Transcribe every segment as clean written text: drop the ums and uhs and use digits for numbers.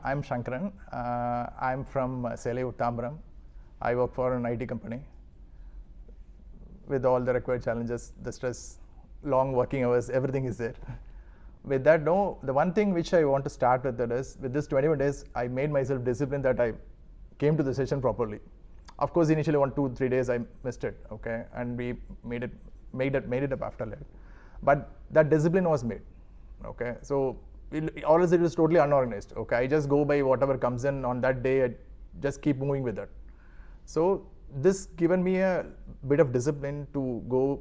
I'm Shankaran. I'm from Sele Uttambaram. I work for an IT company with all the required challenges, the stress, long working hours, everything is there. With that, no, the one thing which I want to start with that is, with this 21 days, I made myself disciplined that I came to the session properly. Of course, initially 1, 2, 3 days I missed it, okay, and we made it up after that. But that discipline was made, okay. So always it was totally unorganized, okay. I just go by whatever comes in on that day. I just keep moving with that. So this given me a bit of discipline to go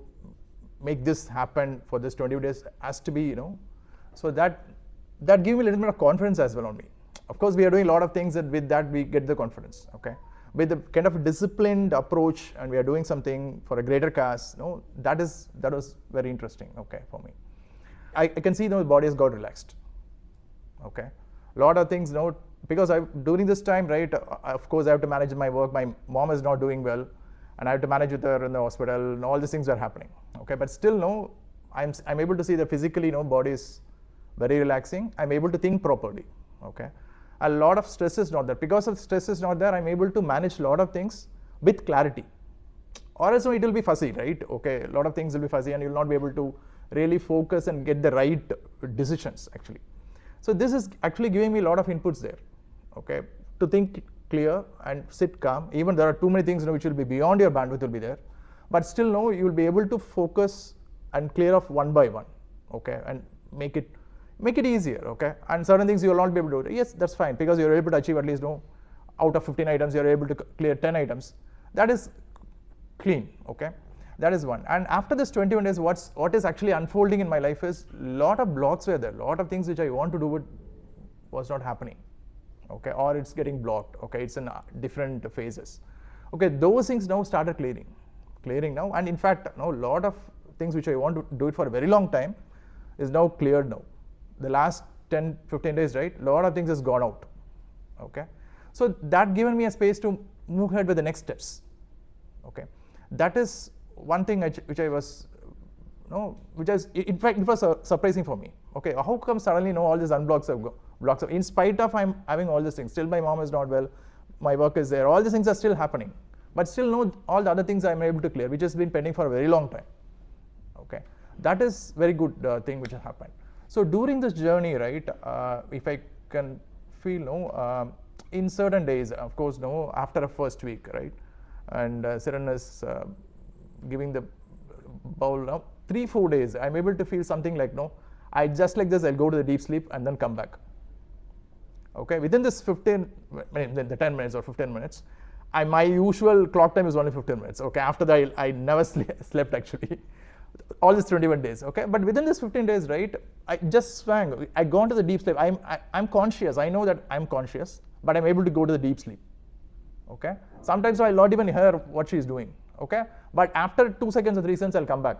make this happen for this 20 days has to be, you know, so that gave me a little bit of confidence as well on me. Of course, we are doing a lot of things that with that we get the confidence, okay. With the kind of disciplined approach, and we are doing something for a greater cause, you know, that was very interesting, okay, for me. I can see, you know, the body has got relaxed, okay. A lot of things, you know, because during this time, right, of course I have to manage my work. My mom is not doing well, and I have to manage with her in the hospital, and all these things are happening, okay. But still, no, I'm able to see that physically, you know, body is very relaxing. I'm able to think properly, okay. A lot of stress is not there. Because of stress is not there, I'm able to manage a lot of things with clarity. Or else it will be fuzzy, right? Okay, a lot of things will be fuzzy and you'll not be able to really focus and get the right decisions actually. So this is actually giving me a lot of inputs there, okay, to think clear and sit calm. Even there are too many things, you know, which will be beyond your bandwidth will be there, but still, no, you will be able to focus and clear off one by one, okay, and make it easier, okay. And certain things you will not be able to do. Yes, that's fine, because you're able to achieve at least, no, out of 15 items, you're able to clear 10 items. That is clean, okay. That is one. And after this 21 days, what is actually unfolding in my life is a lot of blocks were there. A lot of things which I want to do was not happening, okay, or it's getting blocked, okay. It's in different phases, okay. Those things now started clearing now. And in fact, now a lot of things which I want to do it for a very long time is now cleared now. The last 10, 15 days, right, a lot of things has gone out, okay. So that given me a space to move ahead with the next steps, okay. That is one thing which I was, no, which is, in fact, it was surprising for me, okay. How come suddenly, no, all these unblocks have blocks in spite of I'm having all these things, still my mom is not well, my work is there, all these things are still happening, but still, no, all the other things I'm able to clear, which has been pending for a very long time, okay. That is very good thing which has happened. So during this journey, right, if I can feel, no, in certain days, of course, no, after a first week, right, and Siran is giving the bowl now, 3-4 days, I'm able to feel something like, no, I just like this, I'll go to the deep sleep and then come back, okay. Within this 10 minutes or 15 minutes, my usual clock time is only 15 minutes, okay. After that, I never slept actually. All these 21 days, okay. But within this 15 days, right, I just swang. I go into the deep sleep. I'm conscious. I know that I'm conscious, but I'm able to go to the deep sleep, okay. Sometimes I'll not even hear what she's doing, okay. But after 2 seconds or 3 seconds, I'll come back,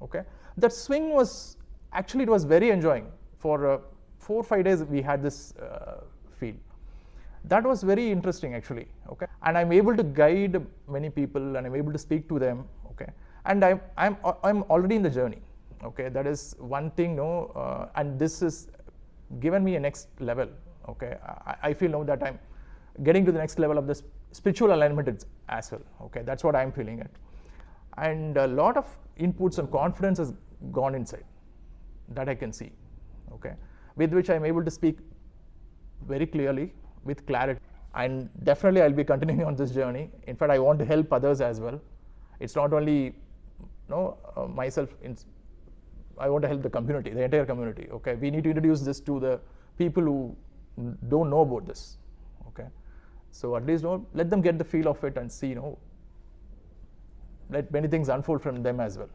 okay. That swing was actually, it was very enjoying. For 4 or 5 days, we had this feel. That was very interesting actually, okay. And I'm able to guide many people, and I'm able to speak to them, okay. And I'm already in the journey, okay. That is one thing, no, and this is given me a next level, okay. I feel now that I'm getting to the next level of this spiritual alignment as well, okay. That's what I'm feeling it. And a lot of inputs and confidence has gone inside, that I can see, okay, with which I'm able to speak very clearly, with clarity. And definitely I'll be continuing on this journey. In fact, I want to help others as well. It's not only, no, myself, I want to help the community, the entire community, okay. We need to introduce this to the people who don't know about this, okay. So at least, no, let them get the feel of it and see, you know, let many things unfold from them as well.